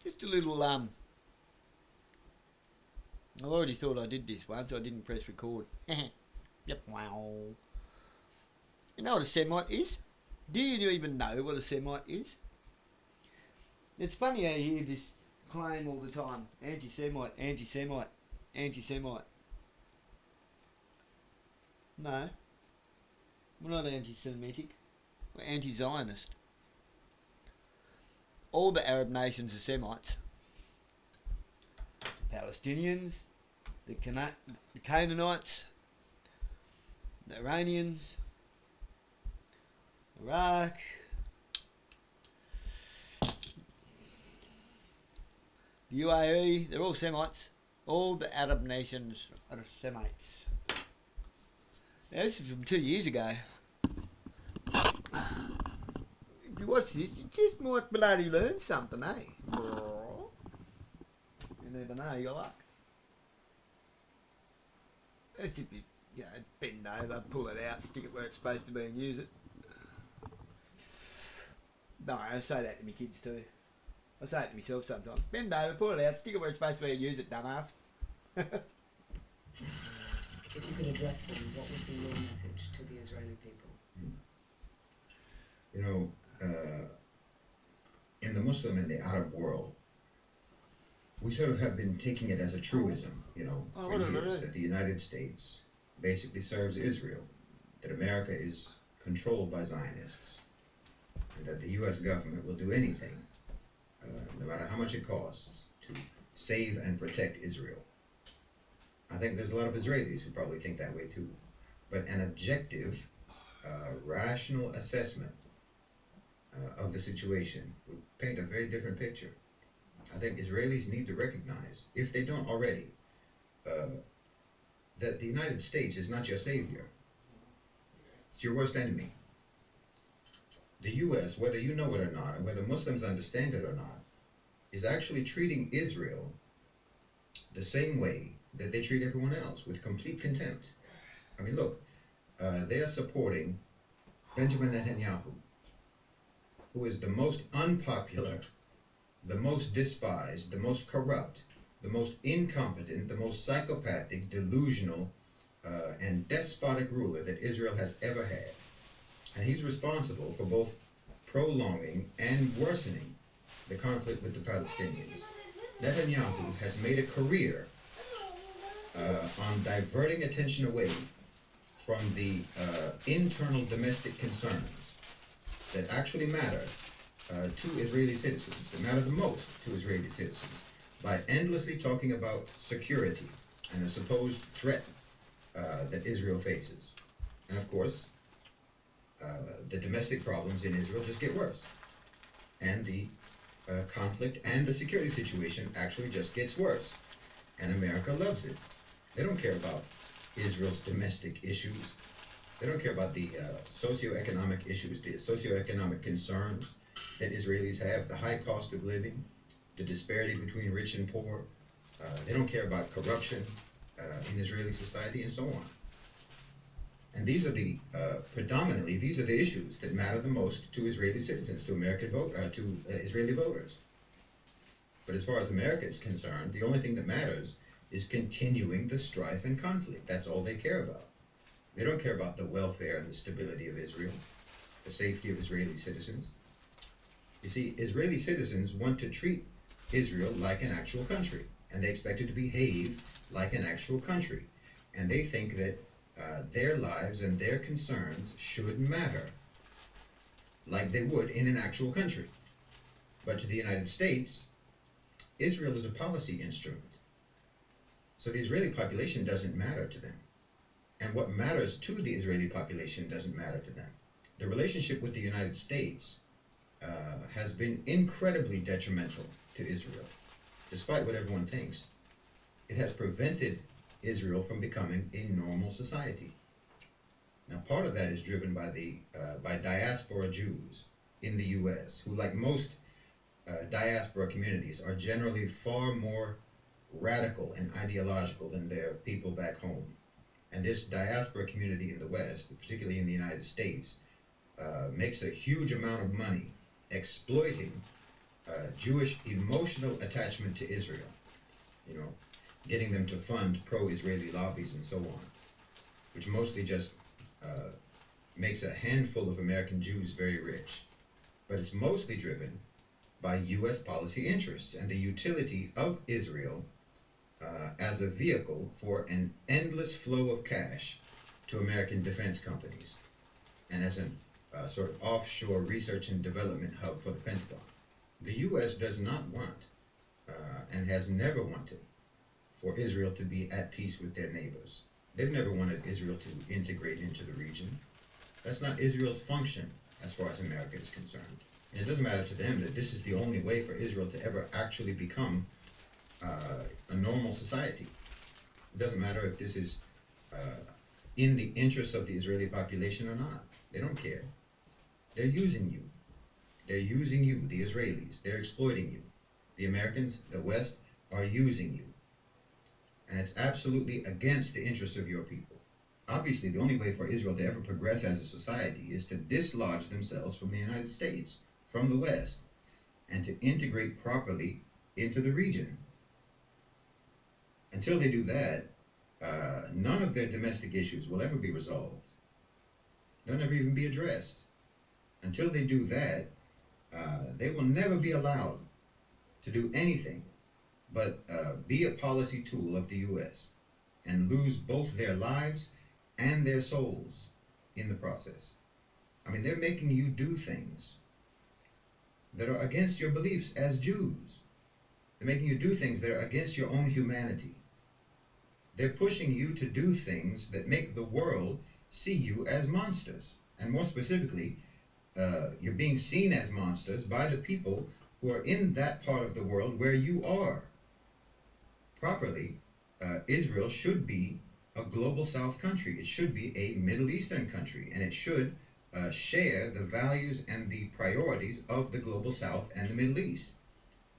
Just a little, I already thought I did this once, so I didn't press record. Yep, wow. You know what a Semite is? Do you even know what a Semite is? It's funny how you hear this claim all the time. Anti-Semite, anti-Semite, anti-Semite. No, we're not anti-Semitic. We're anti-Zionist. All the Arab nations are Semites. The Palestinians, the Canaanites, the Iranians, Iraq, the UAE, they're all Semites. All the Arab nations are Semites. Now, this is from 2 years ago. If you watch this, you just might bloody learn something, eh? You never know, your luck. That's if you bend over, pull it out, stick it where it's supposed to be and use it. No, I say that to my kids too. I say it to myself sometimes. Bend over, pull it out, stick it where it's supposed to be and use it, dumbass. If you could address them, what would be your message to the Israeli people? You know, in the Muslim and the Arab world, we sort of have been taking it as a truism, for years, that the United States basically serves Israel, that America is controlled by Zionists, and that the U.S. government will do anything, no matter how much it costs, to save and protect Israel. I think there's a lot of Israelis who probably think that way too. But an objective, rational assessment of the situation would paint a very different picture. I think Israelis need to recognize, if they don't already, that the United States is not your savior. It's your worst enemy. The U.S., whether you know it or not, and whether Muslims understand it or not, is actually treating Israel the same way that they treat everyone else, with complete contempt. I mean, look, they are supporting Benjamin Netanyahu, who is the most unpopular, the most despised, the most corrupt, the most incompetent, the most psychopathic, delusional, and despotic ruler that Israel has ever had. And he's responsible for both prolonging and worsening the conflict with the Palestinians. Netanyahu has made a career on diverting attention away from the internal domestic concerns that actually matter to Israeli citizens, that matter the most to Israeli citizens, by endlessly talking about security and the supposed threat that Israel faces. And of course, the domestic problems in Israel just get worse. And the conflict and the security situation actually just gets worse. And America loves it. They don't care about Israel's domestic issues. They don't care about the socioeconomic issues, the socioeconomic concerns that Israelis have, the high cost of living, the disparity between rich and poor. They don't care about corruption in Israeli society, and so on. And these are the predominantly these are the issues that matter the most to Israeli citizens, to Israeli voters. But as far as America is concerned, the only thing that matters is continuing the strife and conflict. That's all they care about. They don't care about the welfare and the stability of Israel, the safety of Israeli citizens. You see, Israeli citizens want to treat Israel like an actual country, and they expect it to behave like an actual country. And they think that their lives and their concerns should matter like they would in an actual country. But to the United States, Israel is a policy instrument. So the Israeli population doesn't matter to them. And what matters to the Israeli population doesn't matter to them. The relationship with the United States has been incredibly detrimental to Israel, despite what everyone thinks. It has prevented Israel from becoming a normal society. Now, part of that is driven by diaspora Jews in the U.S., who, like most diaspora communities, are generally far more radical and ideological than their people back home. And this diaspora community in the West, particularly in the United States, makes a huge amount of money exploiting Jewish emotional attachment to Israel, you know, getting them to fund pro-Israeli lobbies and so on, which mostly just makes a handful of American Jews very rich. But it's mostly driven by U.S. policy interests and the utility of Israel as a vehicle for an endless flow of cash to American defense companies and as a sort of offshore research and development hub for the Pentagon. The U.S. does not want and has never wanted for Israel to be at peace with their neighbors. They've never wanted Israel to integrate into the region. That's not Israel's function as far as America is concerned. And it doesn't matter to them that this is the only way for Israel to ever actually become a normal society. It doesn't matter if this is in the interests of the Israeli population or not. They don't care. They're using you. They're using you, the Israelis. They're exploiting you. The Americans, the West, are using you. And it's absolutely against the interests of your people. Obviously, the only way for Israel to ever progress as a society is to dislodge themselves from the United States, from the West, and to integrate properly into the region. Until they do that, none of their domestic issues will ever be resolved. They'll never even be addressed. Until they do that, they will never be allowed to do anything but be a policy tool of the U.S. and lose both their lives and their souls in the process. I mean, they're making you do things that are against your beliefs as Jews. They're making you do things that are against your own humanity. They're pushing you to do things that make the world see you as monsters. And more specifically, you're being seen as monsters by the people who are in that part of the world where you are. Properly, Israel should be a global South country. It should be a Middle Eastern country, and it should share the values and the priorities of the global South and the Middle East.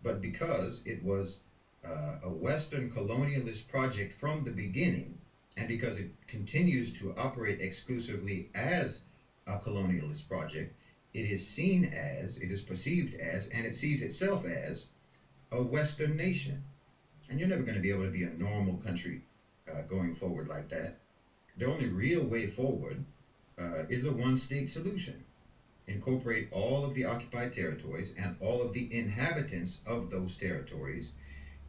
But because it was a Western colonialist project from the beginning, and because it continues to operate exclusively as a colonialist project, it is seen as, it is perceived as, and it sees itself as a Western nation. And you're never going to be able to be a normal country going forward like that. The only real way forward is a one-state solution. Incorporate all of the occupied territories and all of the inhabitants of those territories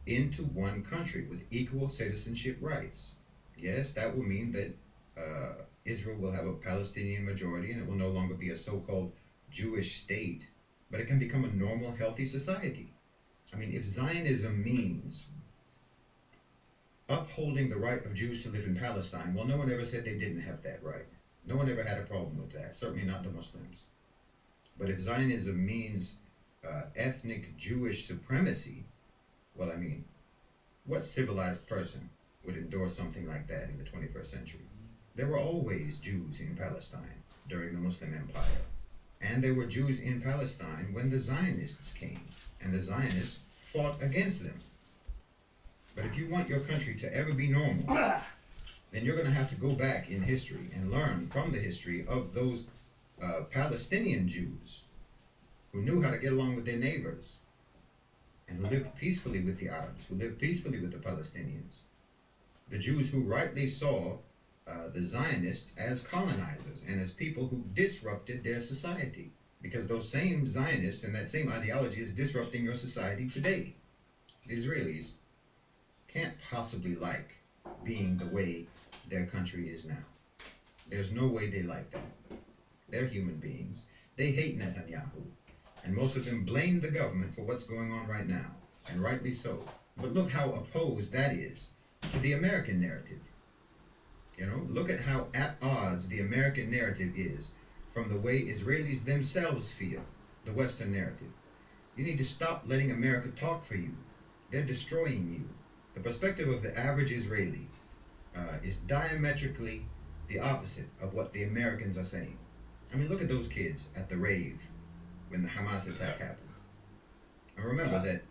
into one country with equal citizenship rights. Yes, that will mean that Israel will have a Palestinian majority and it will no longer be a so-called Jewish state, but it can become a normal, healthy society. I mean, if Zionism means upholding the right of Jews to live in Palestine, well, no one ever said they didn't have that right. No one ever had a problem with that, certainly not the Muslims. But if Zionism means ethnic Jewish supremacy, well, I mean, what civilized person would endorse something like that in the 21st century? There were always Jews in Palestine during the Muslim Empire. And there were Jews in Palestine when the Zionists came, and the Zionists fought against them. But if you want your country to ever be normal, then you're going to have to go back in history and learn from the history of those Palestinian Jews who knew how to get along with their neighbors and who lived peacefully with the Arabs, who lived peacefully with the Palestinians. The Jews who rightly saw the Zionists as colonizers and as people who disrupted their society, because those same Zionists and that same ideology is disrupting your society today. The Israelis can't possibly like being the way their country is now. There's no way they like that. They're human beings. They hate Netanyahu, and most of them blame the government for what's going on right now, and rightly so. But look how opposed that is to the American narrative. You know, look at how at odds the American narrative is from the way Israelis themselves feel, the Western narrative. You need to stop letting America talk for you. They're destroying you. The perspective of the average Israeli is diametrically the opposite of what the Americans are saying. I mean, look at those kids at the rave when the Hamas attack happened. And remember that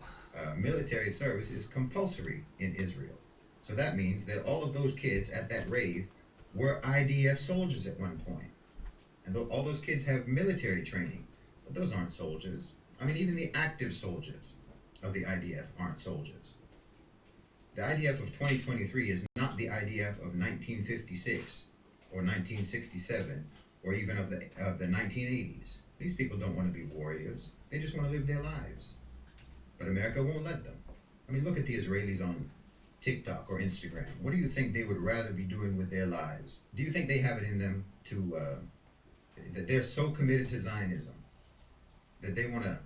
military service is compulsory in Israel. So that means that all of those kids at that rave were IDF soldiers at one point. And all those kids have military training. But those aren't soldiers. I mean, even the active soldiers of the IDF aren't soldiers. The IDF of 2023 is not the IDF of 1956 or 1967 or even of the 1980s. These people don't want to be warriors. They just want to live their lives. But America won't let them. I mean, look at the Israelis on TikTok or Instagram. What do you think they would rather be doing with their lives? Do you think they have it in them to, that they're so committed to Zionism that they want to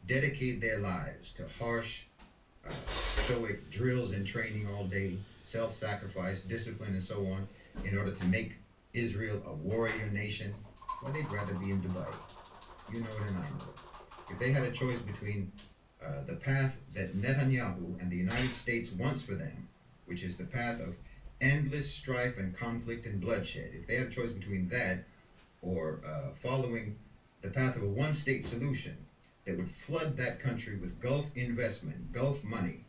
dedicate their lives to harsh, stoic drills and training all day, self-sacrifice, discipline, and so on, in order to make Israel a warrior nation? Well, they'd rather be in Dubai. You know it and I know it. If they had a choice between the path that Netanyahu and the United States wants for them, which is the path of endless strife and conflict and bloodshed, if they had a choice between that or following the path of a one-state solution that would flood that country with Gulf investment, Gulf money,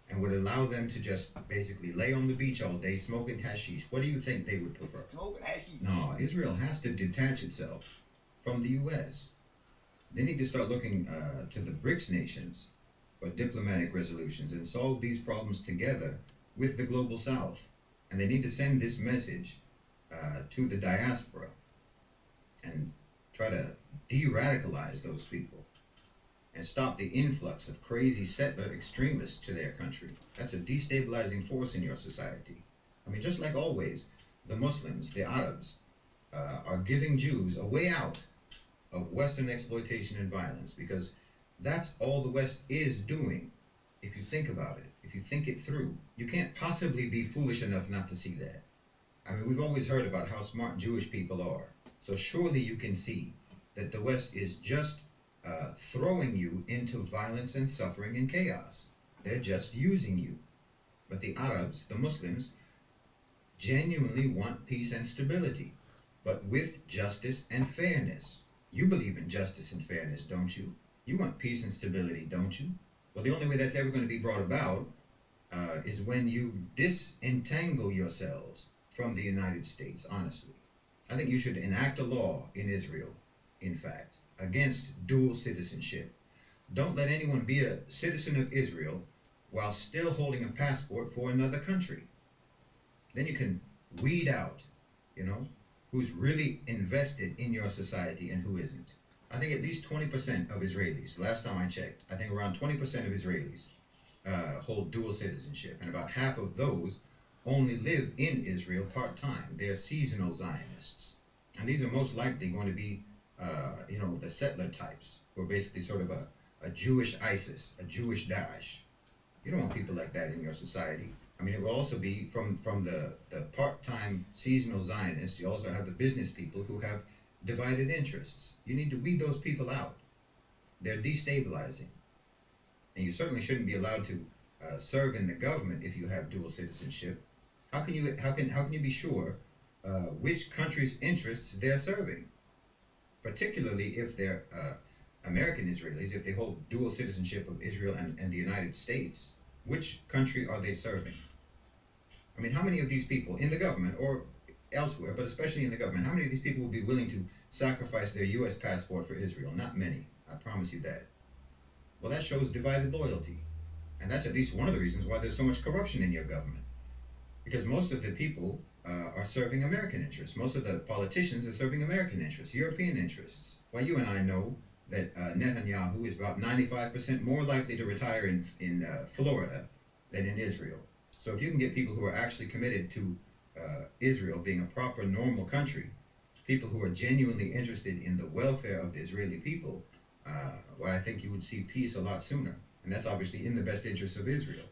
and would allow them to just basically lay on the beach all day smoking hashish, what do you think they would prefer? Smoking hashish. No, Israel has to detach itself from the U.S. They need to start looking to the BRICS nations for diplomatic resolutions and solve these problems together with the global South. And they need to send this message to the diaspora and try to de-radicalize those people and stop the influx of crazy settler extremists to their country. That's a destabilizing force in your society. I mean, just like always, the Muslims, the Arabs, are giving Jews a way out of Western exploitation and violence, because that's all the West is doing. If you think about it, if you think it through, you can't possibly be foolish enough not to see that. I mean, we've always heard about how smart Jewish people are. So surely you can see that the West is just throwing you into violence and suffering and chaos. They're just using you. But the Arabs, the Muslims, genuinely want peace and stability, but with justice and fairness. You believe in justice and fairness, don't you? You want peace and stability, don't you? Well, the only way that's ever going to be brought about is when you disentangle yourselves from the United States, honestly. I think you should enact a law in Israel, in fact, against dual citizenship. Don't let anyone be a citizen of Israel while still holding a passport for another country. Then you can weed out, who's really invested in your society and who isn't. I think at least 20% of Israelis, last time I checked, I think around 20% of Israelis hold dual citizenship, and about half of those only live in Israel part-time. They're seasonal Zionists. And these are most likely going to be, the settler types, who are basically sort of a Jewish ISIS, a Jewish Daesh. You don't want people like that in your society. I mean, it will also be from the part-time seasonal Zionists. You also have the business people who have divided interests. You need to weed those people out. They're destabilizing. And you certainly shouldn't be allowed to serve in the government if you have dual citizenship. How can you be sure which country's interests they're serving? Particularly if they're American Israelis, if they hold dual citizenship of Israel and the United States, which country are they serving? I mean, how many of these people in the government or elsewhere, but especially in the government, how many of these people will be willing to sacrifice their U.S. passport for Israel? Not many, I promise you that. Well, that shows divided loyalty. And that's at least one of the reasons why there's so much corruption in your government. Because most of the people are serving American interests. Most of the politicians are serving American interests, European interests. Well, you and I know that Netanyahu is about 95% more likely to retire in Florida than in Israel. So if you can get people who are actually committed to Israel being a proper, normal country, people who are genuinely interested in the welfare of the Israeli people, well, I think you would see peace a lot sooner. And that's obviously in the best interests of Israel.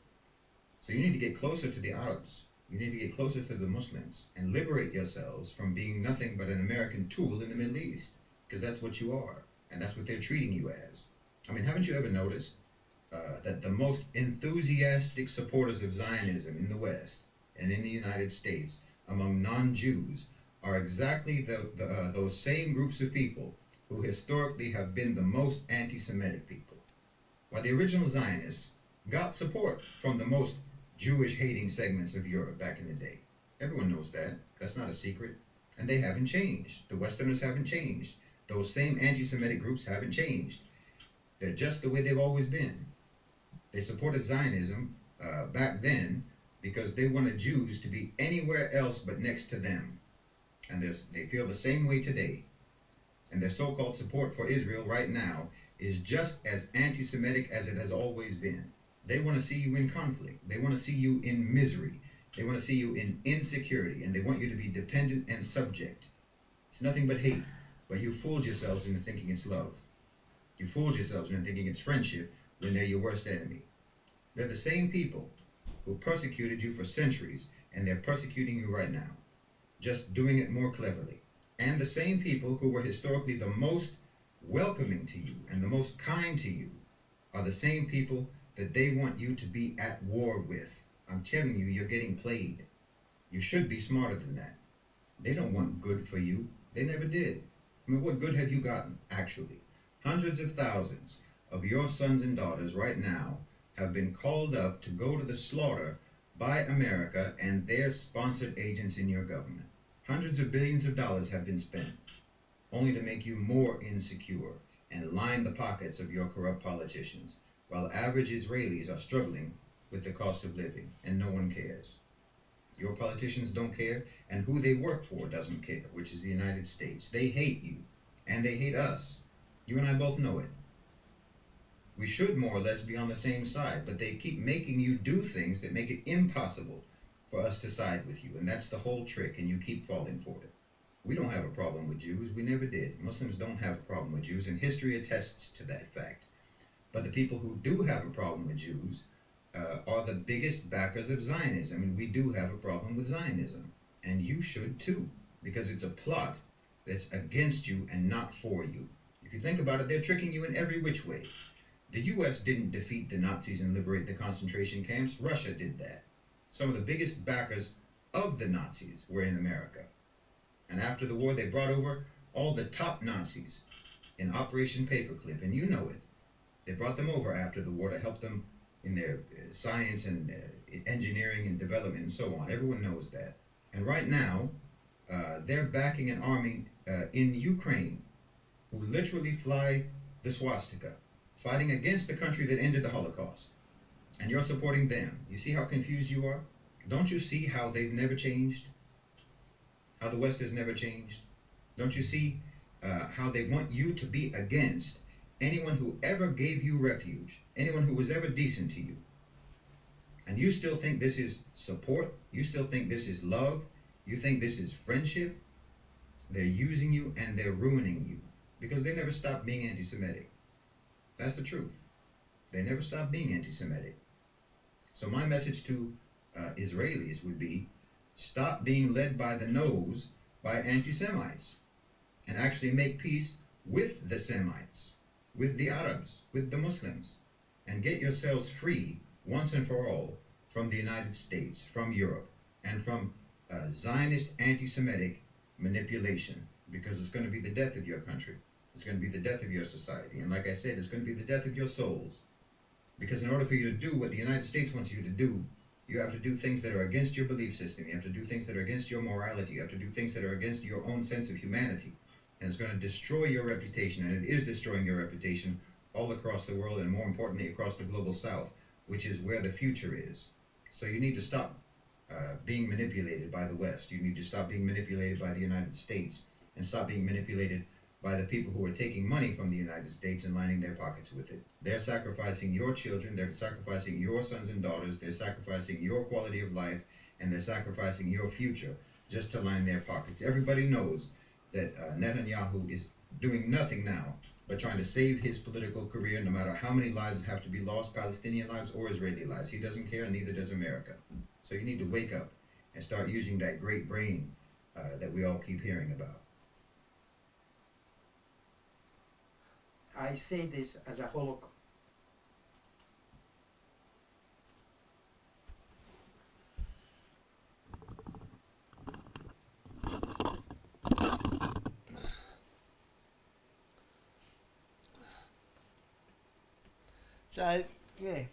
So you need to get closer to the Arabs. You need to get closer to the Muslims and liberate yourselves from being nothing but an American tool in the Middle East, because that's what you are, and that's what they're treating you as. I mean, haven't you ever noticed that the most enthusiastic supporters of Zionism in the West and in the United States among non-Jews are exactly those same groups of people who historically have been the most anti-Semitic people? While the original Zionists got support from the most Jewish-hating segments of Europe back in the day. Everyone knows that. That's not a secret. And they haven't changed. The Westerners haven't changed. Those same anti-Semitic groups haven't changed. They're just the way they've always been. They supported Zionism back then because they wanted Jews to be anywhere else but next to them. And they feel the same way today. And their so-called support for Israel right now is just as anti-Semitic as it has always been. They want to see you in conflict. They want to see you in misery. They want to see you in insecurity, and they want you to be dependent and subject. It's nothing but hate, but you fooled yourselves into thinking it's love. You fooled yourselves into thinking it's friendship when they're your worst enemy. They're the same people who persecuted you for centuries, and they're persecuting you right now, just doing it more cleverly. And the same people who were historically the most welcoming to you and the most kind to you are the same people that they want you to be at war with. I'm telling you, you're getting played. You should be smarter than that. They don't want good for you. They never did. I mean, what good have you gotten, actually? Hundreds of thousands of your sons and daughters right now have been called up to go to the slaughter by America and their sponsored agents in your government. Hundreds of billions of dollars have been spent, only to make you more insecure and line the pockets of your corrupt politicians, while average Israelis are struggling with the cost of living, and no one cares. Your politicians don't care, and who they work for doesn't care, which is the United States. They hate you, and they hate us. You and I both know it. We should more or less be on the same side, but they keep making you do things that make it impossible for us to side with you, and that's the whole trick, and you keep falling for it. We don't have a problem with Jews. We never did. Muslims don't have a problem with Jews, and history attests to that fact. But the people who do have a problem with Jews are the biggest backers of Zionism, and we do have a problem with Zionism, and you should too, because it's a plot that's against you and not for you. If you think about it, they're tricking you in every which way. The U.S. didn't defeat the Nazis and liberate the concentration camps. Russia did that. Some of the biggest backers of the Nazis were in America. And after the war, they brought over all the top Nazis in Operation Paperclip, and you know it. They brought them over after the war to help them in their science and engineering and development and so on. Everyone knows that. And right now, they're backing an army in Ukraine who literally fly the swastika, fighting against the country that ended the Holocaust. And you're supporting them. You see how confused you are? Don't you see how they've never changed? How the West has never changed? Don't you see how they want you to be against anyone who ever gave you refuge, anyone who was ever decent to you? And you still think this is support? You still think this is love? You think this is friendship? They're using you and they're ruining you because they never stopped being anti-Semitic. That's the truth. They never stopped being anti-Semitic. So my message to Israelis would be, stop being led by the nose by anti-Semites and actually make peace with the Semites, with the Arabs, with the Muslims, and get yourselves free once and for all from the United States, from Europe, and from Zionist anti-Semitic manipulation, because it's going to be the death of your country. It's going to be the death of your society. And like I said, it's going to be the death of your souls. Because in order for you to do what the United States wants you to do, you have to do things that are against your belief system. You have to do things that are against your morality. You have to do things that are against your own sense of humanity. And it's going to destroy your reputation, and it is destroying your reputation all across the world, and more importantly, across the global south, which is where the future is. So you need to stop being manipulated by the West. You need to stop being manipulated by the United States, and stop being manipulated by the people who are taking money from the United States and lining their pockets with it. They're sacrificing your children, they're sacrificing your sons and daughters, they're sacrificing your quality of life, and they're sacrificing your future just to line their pockets. Everybody knows that Netanyahu is doing nothing now but trying to save his political career, no matter how many lives have to be lost, Palestinian lives or Israeli lives. He doesn't care, and neither does America. So you need to wake up and start using that great brain that we all keep hearing about. I say this as a Holocaust. So yeah,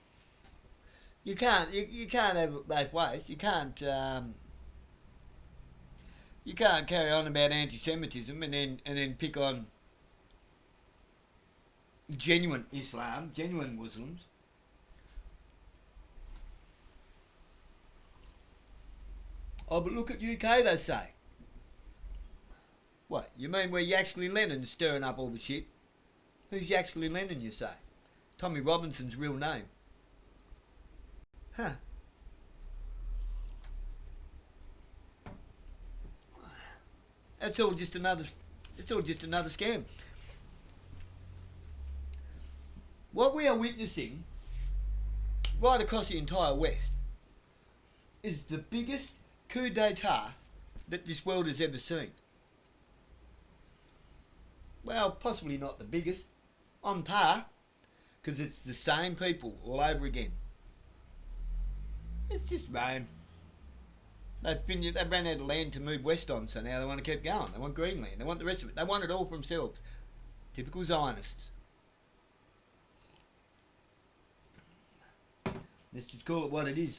you can't have it both ways. You can't carry on about anti-Semitism and then pick on genuine Islam, genuine Muslims. Oh, but look at UK, they say. What, you mean where Yaxley Lennon's stirring up all the shit? Who's Yaxley Lennon, you say? Tommy Robinson's real name. Huh. It's all just another scam. What we are witnessing right across the entire West is the biggest coup d'etat that this world has ever seen. Well, possibly not the biggest, on par, because it's the same people all over again. It's just Rome. They ran out of land to move west on, so now they want to keep going. They want Greenland. They want the rest of it. They want it all for themselves. Typical Zionists. Let's just call it what it is.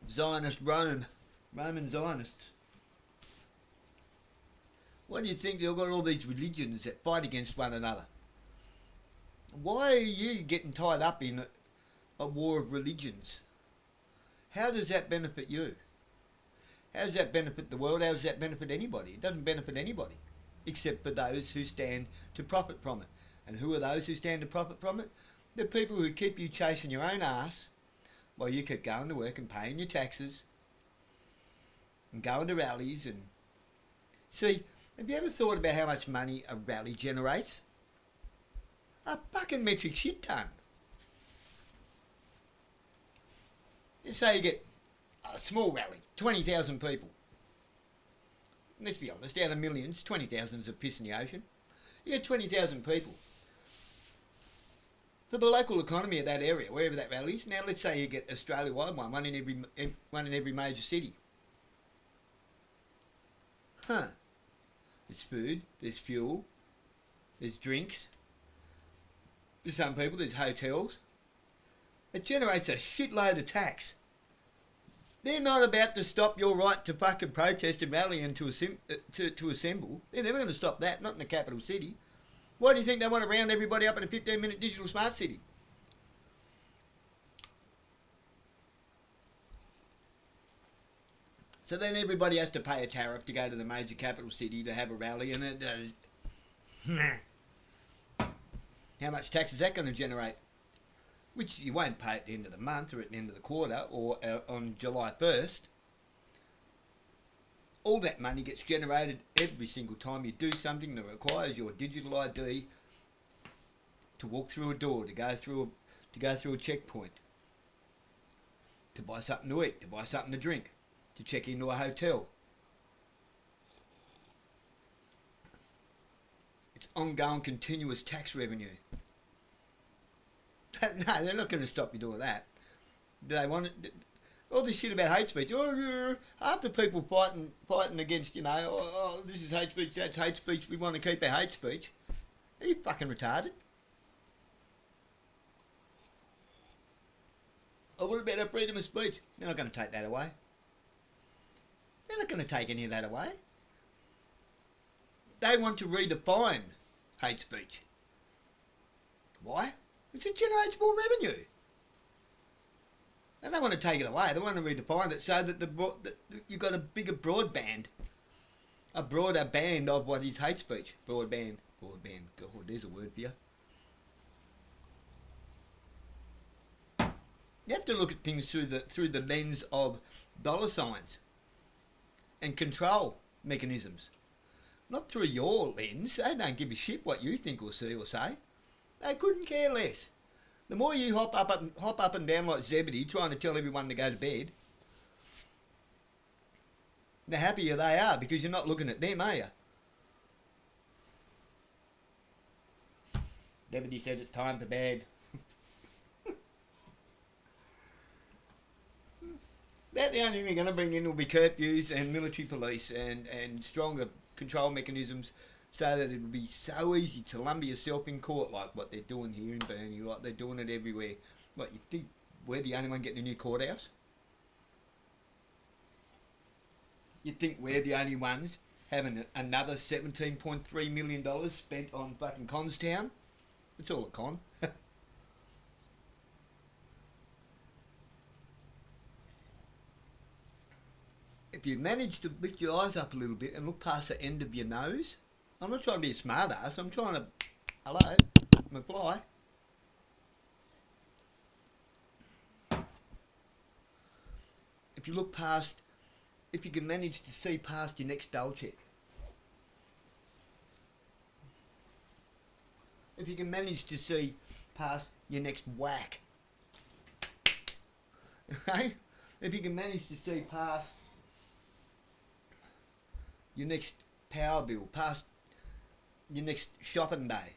Zionist Rome. Roman Zionists. Why do you think they've got all these religions that fight against one another? Why are you getting tied up in a war of religions? How does that benefit you? How does that benefit the world? How does that benefit anybody? It doesn't benefit anybody, except for those who stand to profit from it. And who are those who stand to profit from it? The people who keep you chasing your own ass while you keep going to work and paying your taxes and going to rallies. And see, have you ever thought about how much money a rally generates? A fucking metric shit ton. Let's say you get a small rally, 20,000 people. Let's be honest, out of millions, 20,000 is a piss in the ocean. You get 20,000 people. For the local economy of that area, wherever that rally is, now let's say you get Australia-wide one in every major city. Huh. There's food, there's fuel, there's drinks. For some people, there's hotels. It generates a shitload of tax. They're not about to stop your right to fucking protest and rally and to assemble. They're never going to stop that, not in the capital city. Why do you think they want to round everybody up in a 15-minute digital smart city? So then everybody has to pay a tariff to go to the major capital city to have a rally, and how much tax is that going to generate? Which you won't pay at the end of the month or at the end of the quarter or on July 1st. All that money gets generated every single time you do something that requires your digital ID to walk through a door, to go through a checkpoint, to buy something to eat, to buy something to drink, to check into a hotel. It's ongoing, continuous tax revenue. No, they're not going to stop you doing that. Do they want it? All this shit about hate speech. Oh, half the people fighting against, this is hate speech, that's hate speech, we want to keep our hate speech. Are you fucking retarded? Oh, what about our freedom of speech? They're not going to take that away. They're not going to take any of that away. They want to redefine hate speech. Why? Because it generates more revenue. They don't want to take it away. They want to redefine it so that you've got a bigger broadband, a broader band of what is hate speech. Broadband. God, there's a word for you. You have to look at things through the lens of dollar signs and control mechanisms, not through your lens. They don't give a shit what you think or see or say. They couldn't care less. The more you hop up and down like Zebedee trying to tell everyone to go to bed, the happier they are, because you're not looking at them, are you? Zebedee said it's time for bed. That the only thing they're going to bring in will be curfews and military police and stronger control mechanisms, so that it would be so easy to lumber yourself in court like what they're doing here in Burnie, like they're doing it everywhere. What, you think we're the only one getting a new courthouse? You think we're the only ones having another $17.3 million spent on fucking Constown? It's all a con. If you manage to lift your eyes up a little bit and look past the end of your nose, I'm not trying to be a smart ass, I'm trying to, hello, I'm a fly. If you look past, if you can manage to see past your next dull check. If you can manage to see past your next whack. Okay? If you can manage to see past your next power bill, past your next shopping day,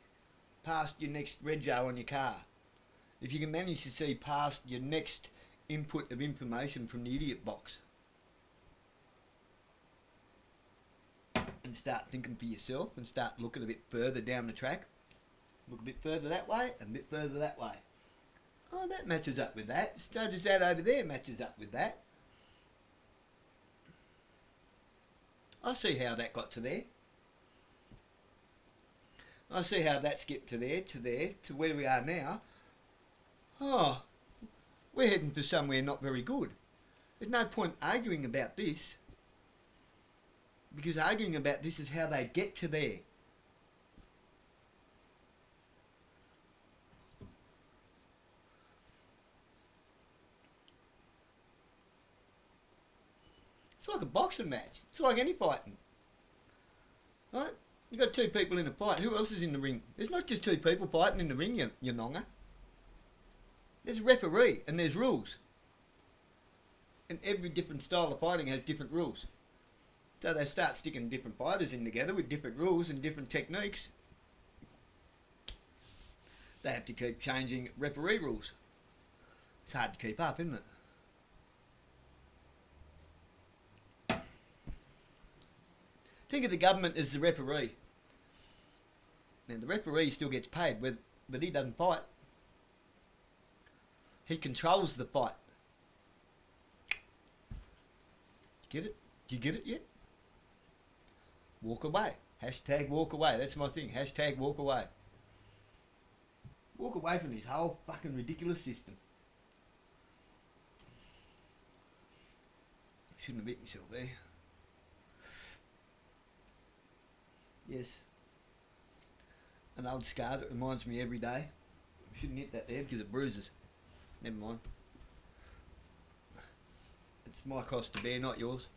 past your next rego on your car. If you can manage to see past your next input of information from the idiot box and start thinking for yourself and start looking a bit further down the track, look a bit further that way and a bit further that way. Oh, that matches up with that. So does that over there matches up with that. I see how that got to there. I see how that skipped to there, to where we are now. Oh, we're heading for somewhere not very good. There's no point arguing about this, because arguing about this is how they get to there. It's like a boxing match. It's like any fighting. Right? You got two people in a fight. Who else is in the ring? There's not just two people fighting in the ring, you nonger. There's a referee and there's rules. And every different style of fighting has different rules. So they start sticking different fighters in together with different rules and different techniques. They have to keep changing referee rules. It's hard to keep up, isn't it? Think of the government as the referee. Now the referee still gets paid, but he doesn't fight. He controls the fight. Get it? Do you get it yet? Walk away. Hashtag walk away. That's my thing. Hashtag walk away. Walk away from this whole fucking ridiculous system. Shouldn't have bit myself there. Yes. An old scar that reminds me every day. Shouldn't hit that there because it bruises. Never mind. It's my cross to bear, not yours.